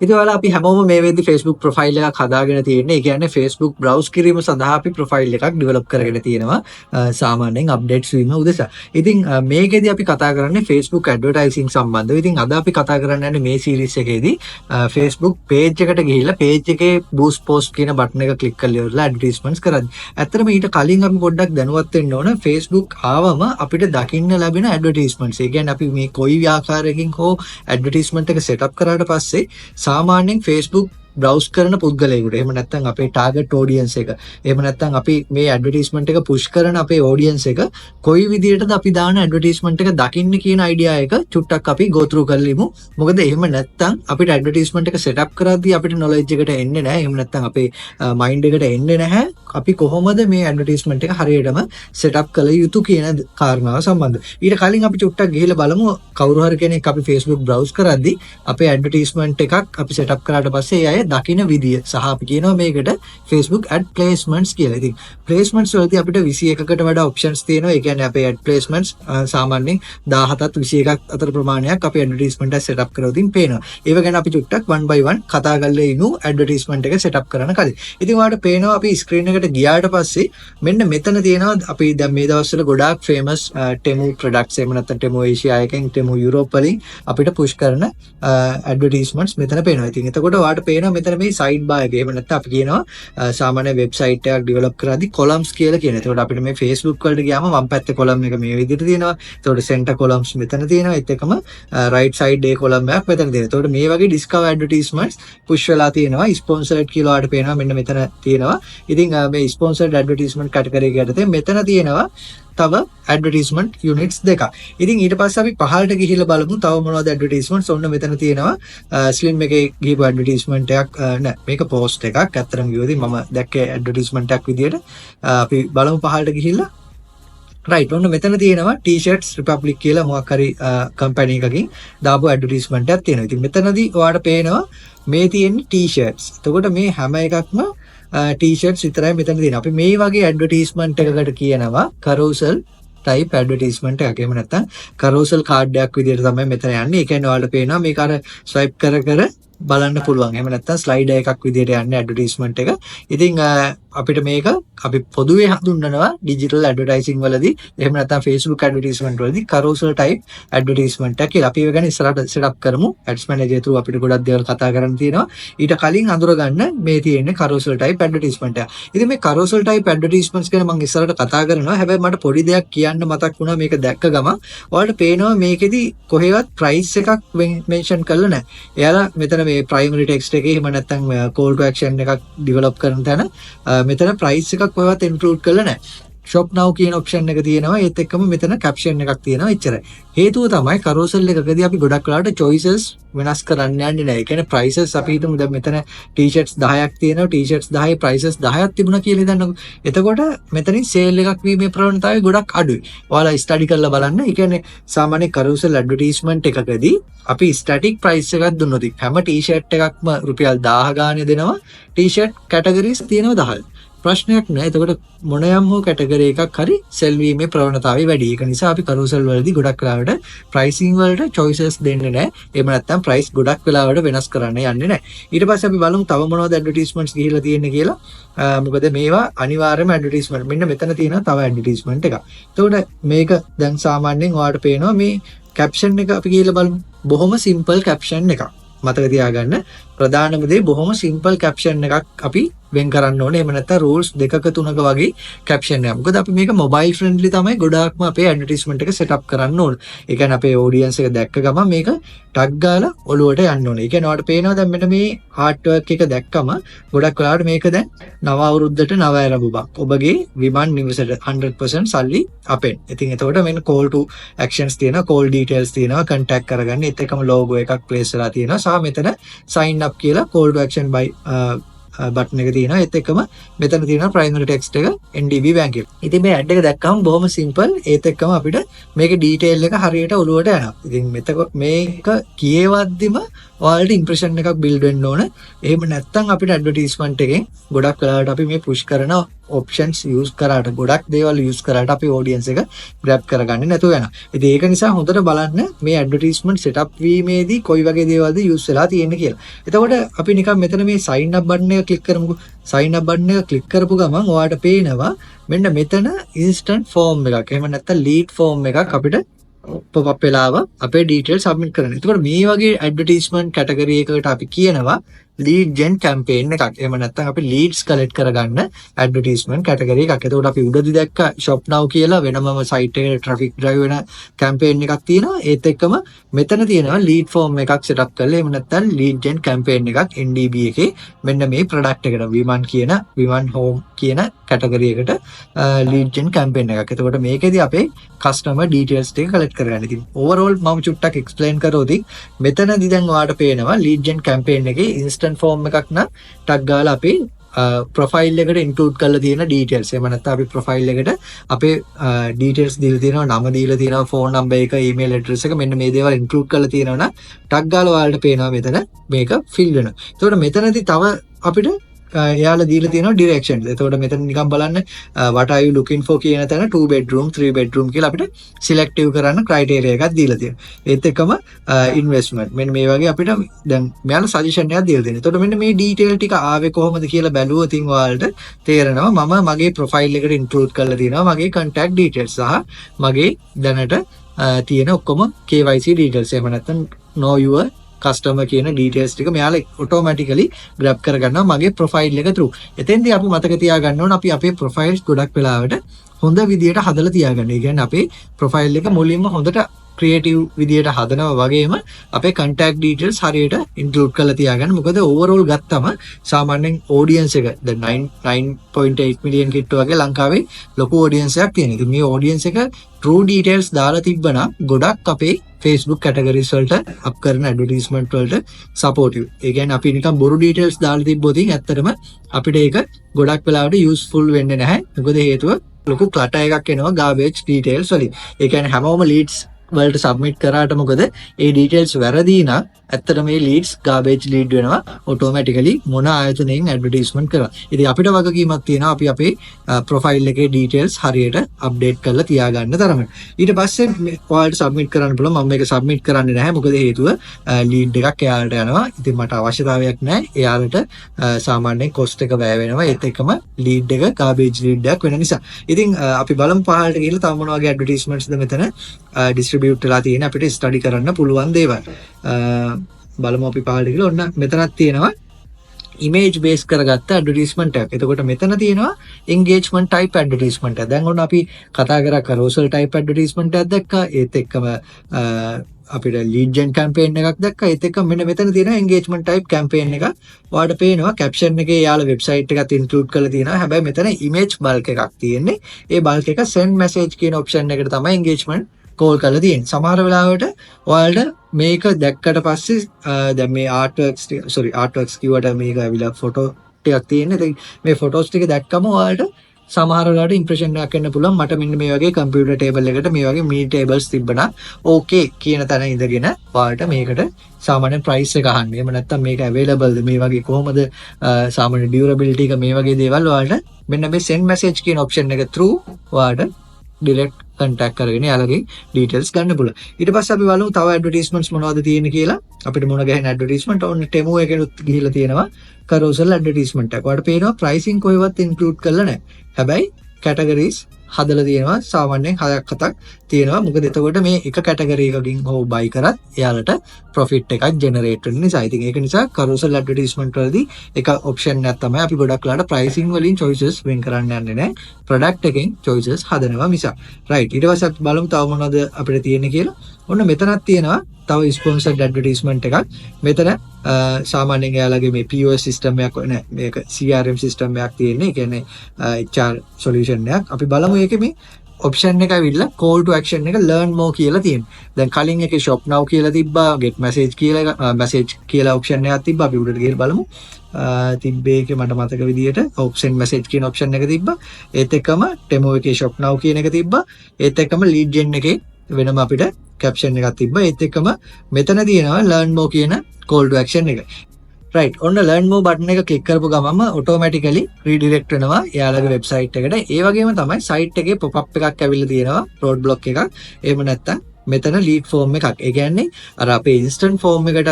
ඉතින් ඔයාලා අපි හැමෝම මේ වෙද්දි Facebook ප්‍රොෆයිල් එකක් හදාගෙන තියෙන්නේ. ඒ කියන්නේ Facebook browse කිරීම සඳහා අපි ප්‍රොෆයිල් එකක් ඩෙවලොප් කරගෙන තියෙනවා. සාමාන්‍යයෙන් අප්ඩේට්ස් වීම උදෙසා. ඉතින් මේකෙදි අපි කතා කරන්නේ Facebook ඇඩ්වර්ටයිසිං සම්බන්ධව. ඉතින් අද අපි කතා කරන්න යන්නේ මේ සීරීස් එකේදී Facebook page එකට ගිහිල්ලා page එකේ boost post කියන බටන් එක ක්ලික් කරලා ඉවරලා ඇඩ්වර්ටයිස්මන්ට්ස් කරද්දී. ඇත්තටම ඊට කලින් අපි පොඩ්ඩක් දැනුවත් වෙන්න ඕන Facebook ආවම අපිට දකින්න ලැබෙන ඇඩ්වර්ටයිස්මන්ට්ස්. ඒ කියන්නේ අපි මේ කොයි ආකාරයකින් හෝ ඇඩ්වර්ටයිස්මන්ට් එක සෙටප් කරාට පස්සේ සාමාන්‍යයෙන් Facebook browse කරන පුද්ගලයෙකුට එහෙම නැත්නම් අපේ target audience එක එහෙම නැත්නම් අපි මේ ඇඩ්වර්ටයිස්මන්ට් එක push කරන අපේ audience එක කොයි විදිහටද අපි දාන ඇඩ්වර්ටයිස්මන්ට් එක දකින්න කියන idea එක චුට්ටක් අපි go through කරලිමු. මොකද එහෙම නැත්නම් අපිට ඇඩ්වර්ටයිස්මන්ට් එක set up කරද්දී අපිට knowledge එකට එන්නේ නැහැ. එහෙම නැත්නම් අපේ mind එකට එන්නේ නැහැ. අපි කොහොමද මේ ඇඩ්වර්ටයිස්මන්ට් එක හරියටම set up කළ යුතු කියන කාරණාව සම්බන්ධව. ඊට කලින් අපි චුට්ටක් ගිහිල්ලා බලමු කවුරු හරි කෙනෙක් අපි Facebook browse කරද්දී අපේ ඇඩ්වර්ටයිස්මන්ට් එකක් අපි set up කරාට පස්සේ ඒ අය දකින්න විදිය සහ අපි කියනවා මේකට Facebook ad placements කියලා. ඉතින් placements වලදී අපිට 21කට වඩා options තියෙනවා. ඒ කියන්නේ අපේ ad placements සාමාන්‍යයෙන් 17ත් 21ක් අතර ප්‍රමාණයක් අපි advertisement එක set up කරවදින් පේනවා. ඒව ගැන අපි චුට්ටක් one by one කතා කරලා ඉමු advertisement එක set up කරන කලින්. ඉතින් ඔයාලට පේනවා අපි screen එකට ගියාට පස්සේ මෙන්න මෙතන තියෙනවා අපි දැන් මේ දවස්වල ගොඩාක් famous Temu products එහෙම නැත්නම් Temu Asia එකෙන් Temu Europe වලින් අපිට push කරන advertisements මෙතන පේනවා. ඉතින් එතකොට ඔයාලට පේනවා මෙතන මේ සයිඩ් බාර් එක. එහෙම නැත්නම් අපි කියනවා සාමාන්‍ය වෙබ්සයිට් එකක් ඩෙවලොප් කරද්දී columns කියලා කියන. එතකොට අපිට මේ Facebook වලට ගියාම වම් පැත්තේ column එක මේ විදිහට තියෙනවා. එතකොට center columns මෙතන තියෙනවා. ඒත් එකම right side ඒ column එකක් මෙතන තියෙනවා. එතකොට මේ වගේ discover advertisements push වෙලා තියෙනවා. sponsored කියලා ඔයාලට පේනවා මෙන්න මෙතන තියෙනවා. ඉතින් මේ sponsored advertisement category එකට යටතේ මෙතන තියෙනවා තව ඇඩ්වර්ටයිස්මන්ට් යුනිට්ස් දෙකක්. ඉතින් ඊට පස්සේ අපි පහළට ගිහිල්ලා බලමු තව මොනවද ඇඩ්වර්ටයිස්මන්ට්ස්. ඔන්න මෙතන තියෙනවා ස්ලිම් එකේ ගිහපු ඇඩ්වර්ටයිස්මන්ට් එකක් නෑ මේක පෝස්ට් එකක්. ඇත්තටම කිව්වොත් මම දැක්කේ ඇඩ්වර්ටයිස්මන්ට් එකක් විදියට. අපි බලමු පහළට ගිහිල්ලා. රයිට් ඔන්න මෙතන තියෙනවා T-shirts Republic කියලා මොකක් හරි කම්පැනි එකකින් දාපු ඇඩ්වර්ටයිස්මන්ට් එකක් තියෙනවා. ඉතින් මෙතනදී ඔයාලට පේනවා මේ තියෙන්නේ T-shirts. එතකොට මේ හැම එකක්ම T-shirts විතරයි මෙතන තියෙන්නේ. අපි මේ වගේ ඇඩ්වර්ටයිස්මන්ට් එකකට කියනවා carousel type advertisement එකක්. එහෙම නැත්නම් carousel card එකක් විදියට තමයි මෙතන යන්නේ. ඒ කියන්නේ ඔයාලට පේනවා මේක අර swipe කර කර බලන්න පුළුවන්. එහෙම නැත්නම් ස්ලයිඩර් එකක් විදියට යන්නේ ඇඩ්වර්ටයිස්මන්ට් එක. ඉතින් අපිට මේක අපි පොදුවේ හඳුන්වනවා ඩිජිටල් ඇඩ්වර්ටයිසිං වලදී එහෙම නැත්නම් Facebook ඇඩ්වර්ටයිස්මන්ට් වලදී carousel type ඇඩ්වර්ටයිස්මන්ට් එක කියලා. අපි ඒක ගැන ඉස්සරහට setup කරමු. ads manager through අපිට ගොඩක් දේවල් කතා කරන්න තියෙනවා. ඊට කලින් අඳුරගන්න මේ තියෙන්නේ carousel type ඇඩ්වර්ටයිස්මන්ට් එක. ඉතින් මේ carousel type ඇඩ්වර්ටයිස්මන්ට්ස් ගැන මම ඉස්සරහට කතා කරනවා. හැබැයි මට පොඩි දෙයක් කියන්න මතක් වුණා මේක දැක්ක ගමන්. ඔයාලට පේනවා මේකෙදි කොහෙවත් price එකක් mention කරලා නැහැ. එයාලා මෙතන මේ primary text එකේ එහෙම නැත්නම් call to action එකක් develop කරන තැන මෙතන price එකක් කොහෙවත් include කරලා නැහැ. shop now කියන option එක තියෙනවා. ඒත් එක්කම මෙතන caption එකක් තියෙනවා. එච්චරයි. හේතුව තමයි carousel එකකදී අපි ගොඩක් වෙලාවට choices වෙනස් කරන්න යන්නේ නැහැ. ඒ කියන්නේ prices අපි හිතමු දැන් මෙතන t-shirts 10ක් තියෙනවා. t-shirts 10 prices 10ක් තිබුණා කියලා හිතන්නකෝ. එතකොට මෙතනින් sale එකක් වීමේ ප්‍රවණතාවය ගොඩක් අඩුයි. ඔයාලා study කරලා බලන්න. ඒ කියන්නේ සාමාන්‍ය carousel advertisement එකකදී අපි static price එකක් දුන්නොත් හැම t-shirt එකක්ම රුපියල් 1000 ගානේ දෙනවා. t-shirt categories තියෙනවා 10. ප්‍රශ්නයක් නෑ. එතකොට මොනයම් හෝ කැටගරි එකක් හරි සෙල් වීමේ ප්‍රවණතාවය වැඩි. ඒක නිසා අපි carousel වලදී ගොඩක් වෙලාවට pricing වලට choices දෙන්නේ නෑ. එහෙම නැත්නම් price ගොඩක් වෙලාවට වෙනස් කරන්න යන්නේ නෑ. ඊට පස්සේ අපි බලමු තව මොනවද advertisements ගිහිල්ලා තියෙන්නේ කියලා. මොකද මේවා අනිවාර්යයෙන්ම advertisement. මෙන්න මෙතන තියෙනවා තව advertisement එකක්. එතකොට මේක දැන් සාමාන්‍යයෙන් ඔයාලට පේනවා මේ caption එක අපි ගිහිල්ලා බලමු. බොහොම simple caption එකක්. මතක තියාගන්න ප්‍රධානම දේ බොහොම simple caption එකක් අපි වෙන් කරන්න ඕනේ. එහෙම නැත්නම් rules දෙකක තුනක වගේ caption එකක්. මොකද අපි මේක mobile friendly තමයි ගොඩාක්ම අපේ advertisement එක set up කරන්න ඕනේ. ඒ කියන්නේ අපේ audience එක දැක්ක ගමන් මේක ටග් ගාලා ඔලුවට යන්න ඕනේ. ඒ කියන්නේ ඔයාලට පේනවා දැන් මෙන්න මේ artwork එක දැක්කම ගොඩක් වෙලාවට මේක දැන් නව අවුරුද්දට නව ආරම්භයක්. ඔබගේ විමන් නිවසට 100% සල්ලි අපෙන්. ඉතින් එතකොට මෙන්න call to actions තියෙනවා, call details තියෙනවා, contact කරගන්න. ඒත් එකම logo එකක් place වෙලා තියෙනවා. සහ මෙතන sign up කියලා call to action by button එක තියෙනවා. ඒත් එක්කම මෙතන තියෙනවා primary text එක NDB bank එක. ඉතින් මේ ad එක දැක්කම බොහොම simple. ඒත් එක්කම අපිට මේකේ detail එක හරියට ඔලුවට යනවා. ඉතින් මේක කියවද්දිම ඔයාලට impression එකක් build වෙන්න ඕන. එහෙම නැත්නම් අපිට advertisement එකෙන් ගොඩක් වෙලාවට අපි මේ push කරන ඔප්ෂන්ස් යූස් කරාට ගොඩක් දේවල් යූස් කරාට අපේ ඔඩියන්ස් එක ග්‍රැබ් කරගන්නේ නැතුව යනවා. ඉතින් ඒක නිසා හොඳට බලන්න මේ ඇඩ්වර්ටයිස්මන්ට් සෙටප් වීමේදී කොයි වගේ දේවල්ද යූස් වෙලා තියෙන්නේ කියලා. එතකොට අපි නිකන් මෙතන මේ sign up button එක ක්ලික් කරමුකෝ. sign up button එක ක්ලික් කරපු ගමන් ඔයාලට පේනවා මෙන්න මෙතන instant form එකක්. එහෙම නැත්නම් lead form එකක් අපිට pop up වෙලාව අපේ details submit කරන්න. එතකොට මේ වගේ advertisement category එකකට අපි කියනවා lead gen campaign එකක්. එහෙම නැත්නම් අපි leads collect කරගන්න advertisement category එකක්. එතකොට අපි උඩදී දැක්ක shop now කියලා වෙනමම site එකට traffic drive වෙන campaign එකක් තියෙනවා. ඒත් එක්කම මෙතන තියෙනවා lead form එකක් set up කරලා එහෙම නැත්නම් lead gen campaign එකක් NDB එකේ මෙන්න මේ product එකට විමන් home කියන category එකට lead gen campaign එකක්. එතකොට මේකෙදි අපේ customer details ටික collect කරගන්න. ඉතින් overall මම චුට්ටක් explain කරොත් මෙතනදී දැන් ඔයාලට පේනවා lead gen campaign එකේ instant form එකක් නම් ටග් ගාලා අපි ප්‍රොෆයිල් එකට ඉන්ක්ලූඩ් කරලා තියෙන ඩීටේල්ස්. එහෙම නැත්නම් අපි ප්‍රොෆයිල් එකට අපේ ඩීටේල්ස් දීලා තියෙනවා, නම දීලා තියෙනවා, ෆෝන් නම්බර් එක, ඊමේල් ඇඩ්‍රස් එක මෙන්න මේ දේවල් ඉන්ක්ලූඩ් කරලා තියෙනවා නම් ටග් ගාලා ඔයාලට පේනවා මෙතන මේක ෆිල් වෙනවා. එතකොට මෙතනදී තව අපිට එයාලා දීලා තියෙනවා ඩිරෙක්ෂන්ස්. එතකොට මෙතන නිකන් බලන්න what are you looking for කියන තැන 2 bedroom 3 bedroom කියලා අපිට සිලෙක්ටිව් කරන්න ක්‍රයිටේරියා එකක් දීලා තියෙනවා. ඒත් එක්කම ඉන්වෙස්ට්මන්ට් මෙන්න මේ වගේ අපිට දැන් මෙයාලා සජෙෂන් එකක් දීලා තියෙනවා. එතකොට මෙන්න මේ ඩීටේල් ටික ආවේ කොහොමද කියලා බැලුවොත් ඔයාලට තේරෙනවා මම මගේ ප්‍රොෆයිල් එකට ඉන්ක්ලූඩ් කරලා තියෙනවා මගේ contact details සහ මගේ දැනට තියෙන ඔක්කොම KYC details. එහෙම නැත්නම් know your customer කියන details ටික මෙයාලා automatically grab කරගන්නවා මගේ profile එක through. එතෙන්දී අපි මතක තියාගන්න ඕන අපි අපේ profiles ගොඩක් වෙලාවට හොඳ විදියට හදලා තියාගන්න. ඒ කියන්නේ අපේ profile එක මුලින්ම හොඳට creative විදියට හදනවා වගේම අපේ contact details හරියට include කරලා තියාගන්න. මොකද overall ගත්තම සාමාන්‍යයෙන් audience එක දැන් 9.8 million කිට්ටු වගේ ලංකාවේ ලොකු audience එකක් තියෙනවා. ඉතින් මේ audience එක true details දාලා තිබ්බනම් ගොඩක් අපේ Facebook categories වලට up කරන advertisement වලට supportive. ඒ කියන්නේ අපි නිකන් බොරු details දාලා තිබ්බොත් ඇත්තටම අපිට ඒක ගොඩක් වෙලාවට useful වෙන්නේ නැහැ. මොකද හේතුව ලොකු clutter එකක් එනවා garbage details වලින්. ඒ කියන්නේ හැමෝම leads වලට submit කරාට මොකද ඒ details වැරදි නම් ඇත්තට මේ leads garbage lead වෙනවා automatically මොන ආයතනයෙන් advertisement කරා. ඉතින් අපිට වගකීමක් තියෙනවා අපි අපේ profile එකේ details හරියට update කරලා තියාගන්න තරමට. ඊට පස්සේ ඔයාලට submit කරන්න පුළුවන්. මම මේක submit කරන්නේ නැහැ. මොකද හේතුව lead එකක් එයාලට යනවා. ඉතින් මට අවශ්‍යතාවයක් නැහැ. එයාලට සාමාන්‍යයෙන් cost එක වැය වෙනවා. ඒත් එක්කම lead එක garbage lead එකක් වෙන නිසා. ඉතින් අපි බලමු පහළට ගිහලා තව මොන වගේ advertisements ද මෙතන distribute වෙලා තියෙන අපිට study කරන්න පුළුවන් දේවල්. බලමු අපි පහළට ගිහලා ඔන්න මෙතනක් තියෙනවා image base කරගත්ත advertisement එකක්. එතකොට මෙතන තියෙනවා engagement type advertisement එක. දැන් ඔන්න අපි කතා කරා carousel type advertisement එකක් දැක්කා. ඒත් එක්කම අපිට lead gen campaign එකක් දැක්කා. ඒත් එක්කම මෙන්න මෙතන තියෙනවා engagement type campaign එකක්. ඔයාලට පේනවා caption එකේ යාළ website එකත් include කරලා තියෙනවා. හැබැයි මෙතන image bulk එකක් තියෙන්නේ. ඒ bulk එක send message කියන option එකට තමයි engagement call කරලා තියෙන්නේ. සමහර වෙලාවට ඔයාලට මේක දැක්කට පස්සේ දැන් මේ artworks කිව්වට මේක ඇවිල්ලා photo ටිකක් තියෙන්නේ. ඉතින් මේ photos ටික දැක්කම ඔයාලට සමහර වෙලාවට impression එකක් එන්න පුළුවන්. මට මෙන්න මේ වගේ computer table එකට මේ වගේ mini tables තිබ්බනම් okay කියන තැන ඉඳගෙන ඔයාලට මේකට සාමාන්‍ය price එක අහන්න. එහෙම නැත්නම් මේක available ද මේ වගේ කොහොමද සාමාන්‍ය durability එක මේ වගේ දේවල් ඔයාලට මෙන්න මේ send message කියන option එක through ඔයාලට direct contact කරගෙන යාළගේ details ගන්න පුළුවන්. ඊට පස්සේ අපි බලමු තව advertisements මොනවද තියෙන්නේ කියලා. අපිට මොන ගැහෙන advertisement ඔන්න Temu එකෙනුත් ගිහිල්ලා තියෙනවා carousel advertisement එක. ඔයාලට පේනවා pricing කොහෙවත් include කරලා නැහැ. හැබැයි categories හදලා තියෙනවා සාමාන්‍යයෙන් 6ක් 7ක් තියෙනවා. මොකද එතකොට මේ එක category එකකින් හෝ buy කරත් එයාලට profit එකක් generate වෙන නිසා. ඉතින් ඒක නිසා carousel advertisement වලදී එක option එකක් තමයි අපි ගොඩක් ලාට pricing වලින් choices වෙන් කරන්න යන්නේ නැහැ. product එකෙන් choices හදනවා මිසක්. right. ඊට පස්සේ අපි බලමු තව මොනවද අපිට තියෙන්නේ කියලා. ඔන්න මෙතනක් තියෙනවා තව sponsored advertisement එකක්. මෙතන සාමාන්‍යයෙන් එයාලගේ මේ POS system එකක් නෑ මේක CRM system එකක් තියෙන්නේ. ඒ කියන්නේ HR solution එකක්. අපි බලමු ඒකේ මේ option එක ඇවිල්ලා call to action එක learn more කියලා තියෙනවා. දැන් කලින් එකේ shop now කියලා තිබ්බා, get message කියලා option එකක් තිබ්බා. අපි උඩට ගිහලා බලමු. තිබ්බේ එකේ මට මතක විදියට option message කියන option එක තිබ්බා. ඒත් එක්කම Temu එකේ shop now කියන එක තිබ්බා. ඒත් එක්කම lead gen එකේ වෙනම අපිට caption එකක් තිබ්බා. ඒත් එක්කම මෙතන තියෙනවා learn more කියන call to action එක. රයිට් ඔන්න ලර්න් මෝ බටන් එක ක්ලික් කරපු ගමන්ම ඔටෝමැටිකලි රීඩිරෙක්ට් වෙනවා එයාලගේ වෙබ්සයිට් එකට. ඒ වගේම තමයි සයිට් එකේ පොප් අප් එකක් ඇවිල්ලා තියෙනවා රෝඩ් බ්ලොක් එකක්. එහෙම නැත්නම් මෙතන ලීඩ් ෆෝම් එකක්. ඒ කියන්නේ අර අපේ ඉන්ස්ටන්ට් ෆෝම් එකට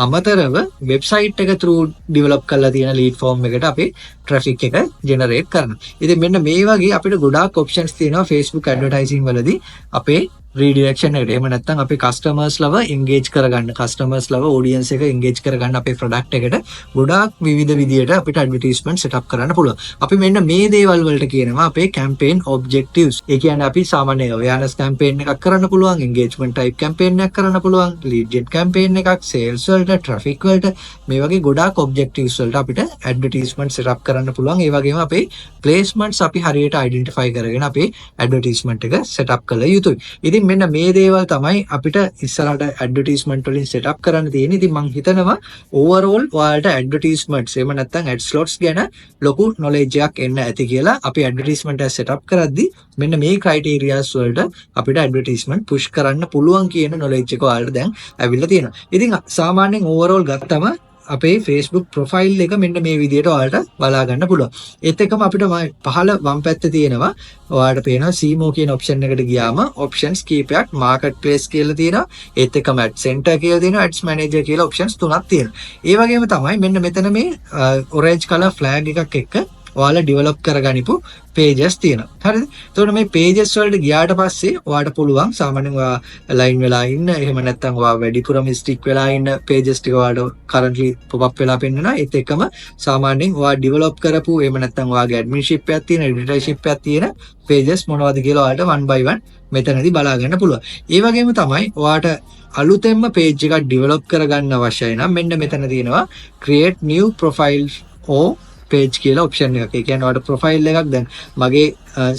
අමතරව වෙබ්සයිට් එක through ඩෙවලොප් කරලා තියෙන ලීඩ් ෆෝම් එකට අපේ ට්‍රැෆික් එක ජෙනරේට් කරනවා. ඉතින් මෙන්න මේ වගේ අපිට ගොඩාක් ඔප්ෂන්ස් තියෙනවා Facebook ඇඩ්වර්ටයිසිං වලදී අපේ රීඩිරෙක්ෂන් එකට. එහෙම නැත්නම් අපේ කස්ටමර්ස්ලව එන්ගේජ් කරගන්න, කස්ටමර්ස්ලව ඔඩියන්ස් එක එන්ගේජ් කරගන්න අපේ ප්‍රොඩක්ට් එකට ගොඩාක් විවිධ විදියට අපිට ඇඩ්වර්ටයිස්මන්ට් සෙටප් කරන්න පුළුවන්. අපි මෙන්න මේ දේවල් වලට කියනවා අපේ කැම්පේන් ඔබ්ජෙක්ටිව්ස්. ඒ කියන්නේ අපි සාමාන්‍ය අවයර්නස් කැම්පේන් එකක් කරන්න පුළුවන්, එන්ගේජ්මන්ට් ටයිප් කැම්පේන් එකක් කරන්න පුළුවන්, ලීඩ් ජෙන් කැම්පේන් එකක්, සේල්ස් වලට, ට්‍රැෆික් වලට මේ වගේ ගොඩාක් ඔබ්ජෙක්ටිව්ස් වලට අපිට ඇඩ්වර්ටයිස්මන්ට් සෙටප් කරන්න පුළුවන්. ඒ වගේම අපේ ප්ලේස්මන්ට්ස් අපි හරියට අයිඩෙන්ටිෆයි කරගෙන අපේ ඇඩ්වර්ටයිස්මන්ට් එක සෙටප් කළ යුතුයි. ඉතින් මෙන්න මේ දේවල් තමයි අපිට ඉස්සරහට ඇඩ්වර්ටයිස්මන්ට් වලින් සෙටප් කරන්න තියෙන්නේ. ඉතින් මම හිතනවා ඕවරෝල් ඔයාලට ඇඩ්වර්ටයිස්මන්ට්ස් එහෙම නැත්නම් ඇඩ් ස්ලොට්ස් ගැන ලොකු නොලෙජ් එකක් එන්න ඇති කියලා. අපි ඇඩ්වර්ටයිස්මන්ට් එක සෙටප් කරද්දී මෙන්න මේ ක්‍රයිටීරියාස් වලට අපිට ඇඩ්වර්ටයිස්මන්ට් පුෂ් කරන්න පුළුවන් කියන නොලෙජ් එක ඔයාලට දැන් ඇවිල්ලා තියෙනවා. ඉතින් සාමාන්‍යයෙන් ඕවරෝල් ගත්තම අපේ Facebook ප්‍රොෆයිල් එක මෙන්න මේ විදිහට ඔයාලට බලා ගන්න පුළුවන්. ඒත් එක්කම අපිට පහළ වම් පැත්තේ තියෙනවා ඔයාලට පේනවා CMO කියන ඔප්ෂන් එකට ගියාම ඔප්ෂන්ස් කීපයක් මාකට් ප්ලේස් කියලා තියෙනවා. ඒත් එක්කම ඇඩ් සෙන්ටර් කියලා තියෙනවා, ඇඩ්ස් මැනේජර් කියලා ඔප්ෂන්ස් තුනක් තියෙනවා. ඒ වගේම තමයි මෙන්න මෙතන මේ ඔරෙන්ජ් කලර් ෆ්ලෑග් එකක් එක්ක ඔයාලා ඩෙවලොප් කරගනිපු pages තියෙනවා. හරිද? එතකොට මේ pages වලට ගියාට පස්සේ ඔයාලට පුළුවන් සාමාන්‍යයෙන් ඔයා ලයින් වෙලා ඉන්න, එහෙම නැත්නම් ඔයා වැඩිපුරම ස්ටික් වෙලා ඉන්න pages ටික ඔයාලට currently pop up වෙලා පෙන්නනවා. ඒත් එක්කම සාමාන්‍යයෙන් ඔයා ඩෙවලොප් කරපු, එහෙම නැත්නම් ඔයාගේ adminship එකක් තියෙන, editorship එකක් තියෙන pages මොනවද කියලා ඔයාලට one by one මෙතනදී බලා ගන්න පුළුවන්. ඒ වගේම තමයි ඔයාට අලුතෙන්ම page එකක් ඩෙවලොප් කරගන්න අවශ්‍යයි නම් මෙන්න මෙතන තියෙනවා create new profile or page කියලා ඔප්ෂන් එකක්. ඒ කියන්නේ ඔයාලට ප්‍රොෆයිල් එකක් දැන් මගේ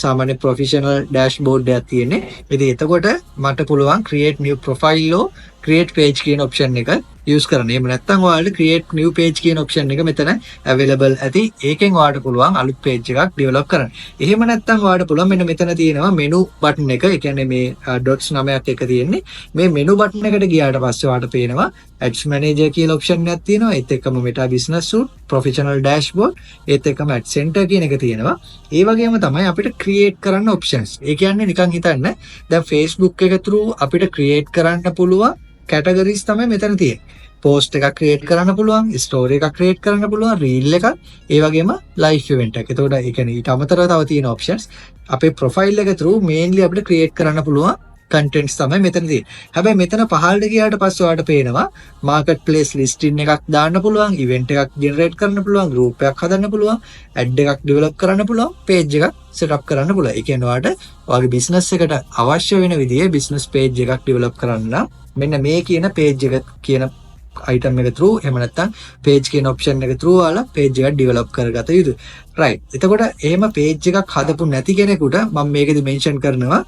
සාමාන්‍ය ප්‍රොෆෙෂනල් ඩෑෂ්බෝඩ් එකක් තියෙන්නේ. ඉතින් එතකොට මට පුළුවන් create new profile or create page කියන ඔප්ෂන් එක use කරන්න. එහෙම නැත්නම් ඔයාලට create new page කියන ඔප්ෂන් එක මෙතන available ඇති. ඒකෙන් ඔයාලට පුළුවන් අලුත් page එකක් develop කරන්න. එහෙම නැත්නම් ඔයාලට පුළුවන් මෙන්න මෙතන තියෙනවා menu button එක. ඒ කියන්නේ මේ dots 9ක් එක තියෙන්නේ. මේ menu button එකට ගියාට පස්සේ ඔයාලට පේනවා ads manager කියලා ඔප්ෂන් එකක් තියෙනවා. ඒත් එක්කම meta business suite, professional dashboard, ඒත් එක්කම ad center කියන එක තියෙනවා. ඒ වගේම තමයි අපිට create කරන්න options. ඒ කියන්නේ නිකන් හිතන්න දැන් Facebook එක through අපිට create කරන්න පුළුවන් categories තමයි මෙතන තියෙන්නේ. post එකක් create කරන්න පුළුවන්, story එකක් create කරන්න පුළුවන්, reel එකක්, ඒ වගේම live event එකක්. එතකොට ඒ කියන්නේ ඊට අමතරව තව තියෙන options අපේ profile එක through mainly අපිට create කරන්න පුළුවන් contents තමයි මෙතන තියෙන්නේ. හැබැයි මෙතන පහළට ගියාට පස්සේ ඔයාලට පේනවා market place listing එකක් දාන්න පුළුවන්, event එකක් generate කරන්න පුළුවන්, group එකක් හදන්න පුළුවන්, ad එකක් develop කරන්න පුළුවන්, page එකක් setup කරන්න පුළුවන්. ඒ කියන්නේ ඔයාලට ඔයාගේ business එකට අවශ්‍ය වෙන විදිහේ business page එකක් develop කරන්න නම් මෙන්න මේ කියන page එක කියන item එක through එහෙම නැත්නම් page කියන option එක through ඔයාලා page එකක් develop කරගත යුතුයි. right. එතකොට එහෙම page එකක් හදපු නැති කෙනෙකුට මම මේකෙදි mention කරනවා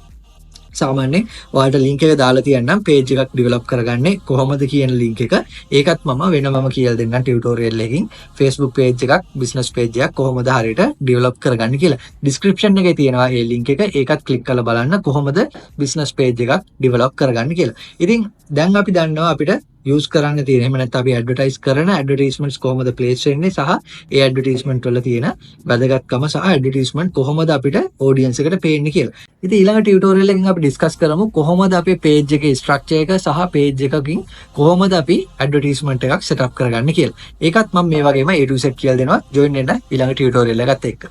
සාමාන්‍යයෙන් ඔයාලට link එක දාලා තියන්නම් page එකක් develop කරගන්නේ කොහොමද කියන link එක. ඒකත් මම වෙනමම කියලා දෙන්නම් tutorial එකකින්. Facebook page එකක්, business page එකක් කොහොමද හරියට develop කරගන්නේ කියලා. description එකේ තියෙනවා ඒ link එක. ඒකත් click කරලා බලන්න කොහොමද business page එකක් develop කරගන්නේ කියලා. ඉතින් දැන් අපි දන්නවා අපිට use කරන්න තියෙන. එහෙම නැත්නම් අපි ඇඩ්වර්ටයිස් කරන ඇඩ්වර්ටයිස්මන්ට්ස් කොහොමද ප්ලේස් වෙන්නේ සහ ඒ ඇඩ්වර්ටයිස්මන්ට් වල තියෙන වැදගත්කම සහ ඇඩ්වර්ටයිස්මන්ට් කොහොමද අපිට ඔඩියන්ස් එකට පේන්නේ කියලා. ඉතින් ඊළඟ ටියුටෝරියල් එකකින් අපි ඩිස්කස් කරමු කොහොමද අපේ page එකේ ස්ට්‍රක්චර් එක සහ page එකකින් කොහොමද අපි ඇඩ්වර්ටයිස්මන්ට් එකක් set up කරගන්නේ කියලා. ඒකත් මම මේ වගේම A to Z කියලා දෙනවා. join වෙන්න ඊළඟ ටියුටෝරියල් එකත් එක්ක.